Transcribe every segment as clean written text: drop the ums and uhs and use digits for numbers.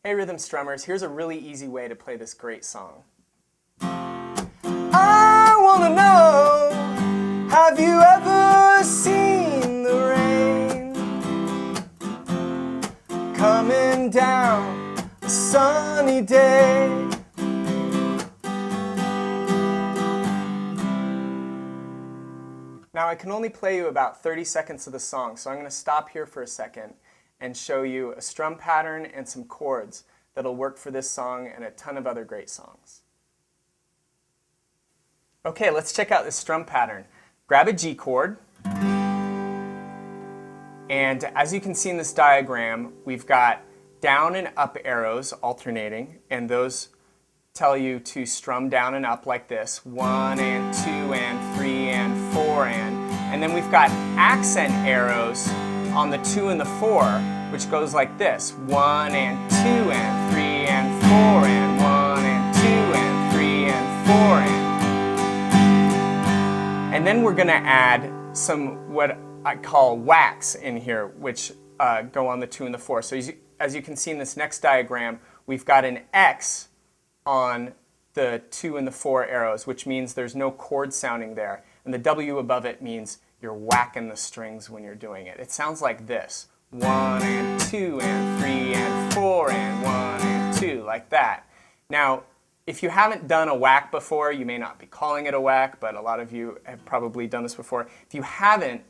Hey rhythm strummers, here's a really easy way to play this great song. I wanna know, have you ever seen the rain coming down a sunny day? Now I can only play you about 30 seconds of the song, so I'm going to stop here for a second and show you a strum pattern and some chords that'll work for this song and a ton of other great songs. Okay, let's check out this strum pattern. Grab a G chord, and as you can see in this diagram, we've got down and up arrows alternating, and those tell you to strum down and up like this, 1 and 2 and 3 and 4 and then we've got accent arrows on the 2 and the 4, which goes like this, 1 and 2 and 3 and 4 and 1 and 2 and 3 and 4 and then we're going to add some what I call whacks in here, which go on the 2 and the 4. So as you can see in this next diagram, we've got an X on the 2 and the 4 arrows, which means there's no chord sounding there. And the W above it means you're whacking the strings when you're doing it. It sounds like this. 1 and 2 and 3 and 4 and 1 and 2, like that. Now, if you haven't done a whack before, you may not be calling it a whack, but a lot of you have probably done this before. If you haven't,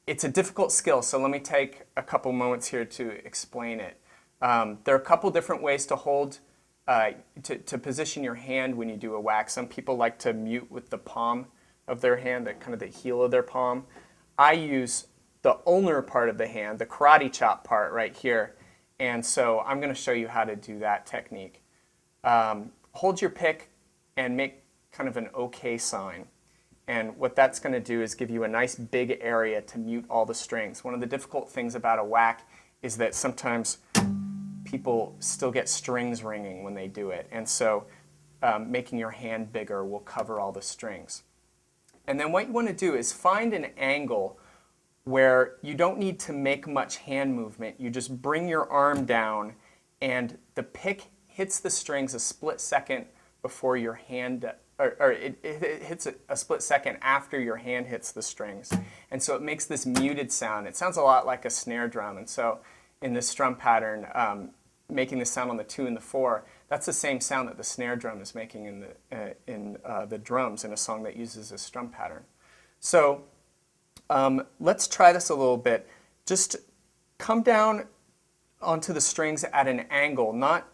it's a difficult skill, so let me take a couple moments here to explain it. There are a couple different ways to hold to position your hand when you do a whack. Some people like to mute with the palm of their hand, kind of the heel of their palm. I use the ulnar part of the hand, the karate chop part right here, and so I'm going to show you how to do that technique. Hold your pick and make kind of an OK sign, and what that's going to do is give you a nice big area to mute all the strings. One of the difficult things about a whack is that sometimes people still get strings ringing when they do it, and so making your hand bigger will cover all the strings. And then what you want to do is find an angle where you don't need to make much hand movement. You just bring your arm down and the pick hits the strings a split second before your hand, or it hits a split second after your hand hits the strings. And so it makes this muted sound. It sounds a lot like a snare drum, and so in this strum pattern, making the sound on the 2 and the 4, that's the same sound that the snare drum is making in the drums in a song that uses this strum pattern. So let's try this a little bit. Just come down onto the strings at an angle, not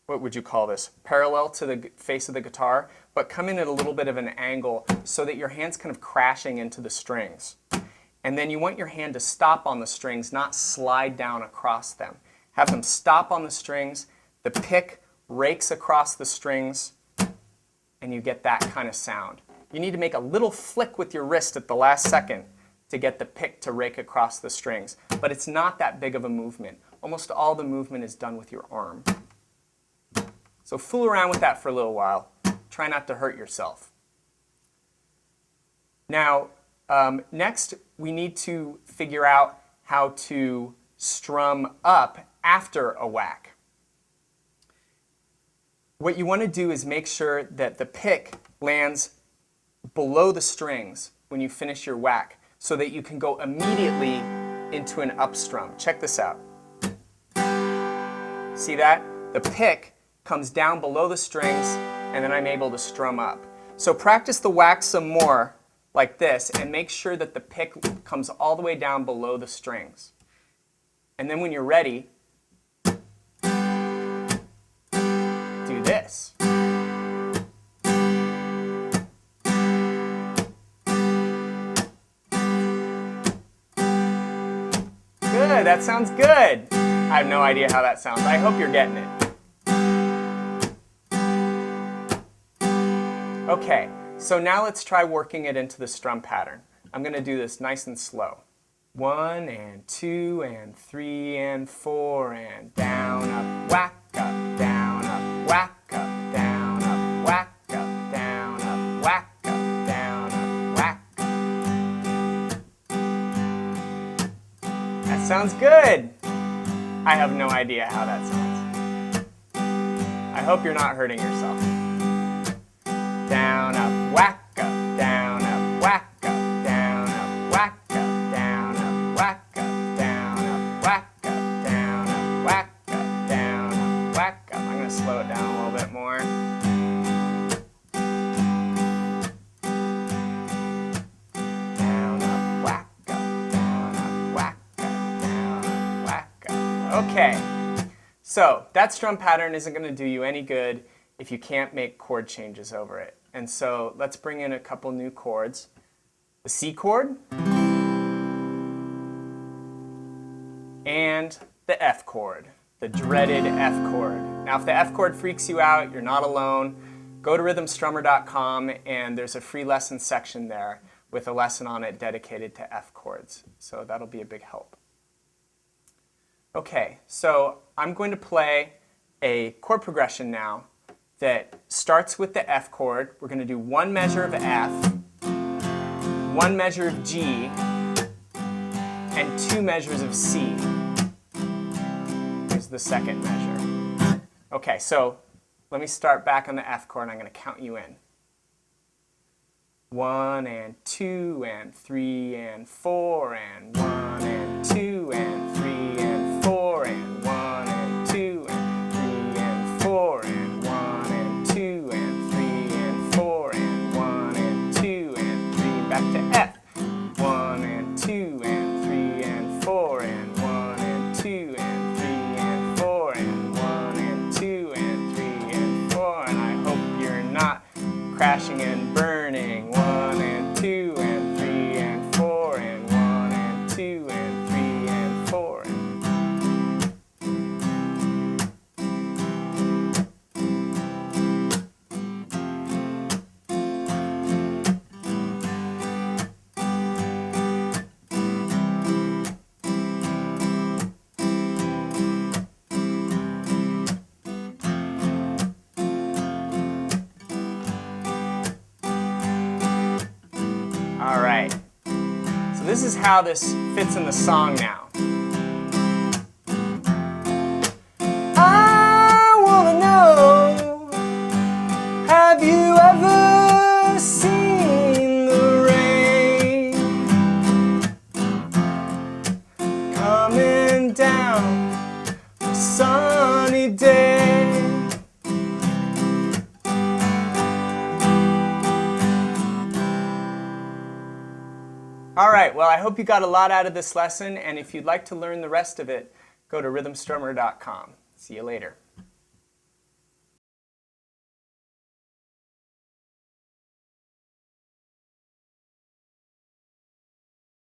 what would you call this? Parallel to the face of the guitar, but come in at a little bit of an angle so that your hand's kind of crashing into the strings. And then you want your hand to stop on the strings, not slide down across them. Have them stop on the strings, the pick rakes across the strings, and you get that kind of sound. You need to make a little flick with your wrist at the last second to get the pick to rake across the strings. But it's not that big of a movement. Almost all the movement is done with your arm. So fool around with that for a little while. Try not to hurt yourself. Now, next, we need to figure out how to strum up after a whack. What you want to do is make sure that the pick lands below the strings when you finish your whack so that you can go immediately into an up strum. Check this out. See that? The pick comes down below the strings and then I'm able to strum up. So practice the whack some more like this, and make sure that the pick comes all the way down below the strings. And then when you're ready, do this. Good, that sounds good. I have no idea how that sounds. I hope you're getting it. Okay. So now let's try working it into the strum pattern. I'm going to do this nice and slow. 1 and 2 and 3 and 4 and down, up, whack, up, down, up, whack, up, down, up, whack, up, down, up, whack, up, down, up, whack. That Sounds good. I have no idea how that sounds. I hope you're not hurting yourself. Down, up, whack, up, down, up, whack, up, down, up, whack, up, down, up, whack, up, down, up, whack, up, down, up, whack, up, down, up, whack, up. I'm going to slow it down a little bit more. Down, up, whack, up, down, up, whack, up, down, up, whack, up. Okay. So that strum pattern isn't going to do you any good if you can't make chord changes over it. And so let's bring in a couple new chords. The C chord and the F chord, the dreaded F chord. Now if the F chord freaks you out, you're not alone. Go to rhythmstrummer.com and there's a free lesson section there with a lesson on it dedicated to F chords. So that'll be a big help. Okay, so I'm going to play a chord progression now that starts with the F chord. We're going to do one measure of F, one measure of G, and two measures of C. Here's the second measure. Okay, so let me start back on the F chord and I'm going to count you in. 1 and 2 and 3 and 4 and 1 and 2 and 3 and 4 and 1 and 2 and 3 and 4 and 1 and 2 and 3 and 4 and 1 and 2 and 3. Back to F. 1 and 2 and 3 and 4 and 1 and 2 and 3 and 4 and 1 and 2 and 3 and 4. And I hope you're not crashing and burning. 1 and 2 and 3 and 4 and 1 and 2 and 3 and 4. All right, so this is how this fits in the song now. I wanna know, have you ever seen the rain coming down a sunny day? All right, well, I hope you got a lot out of this lesson, and if you'd like to learn the rest of it, go to rhythmstrummer.com. See you later.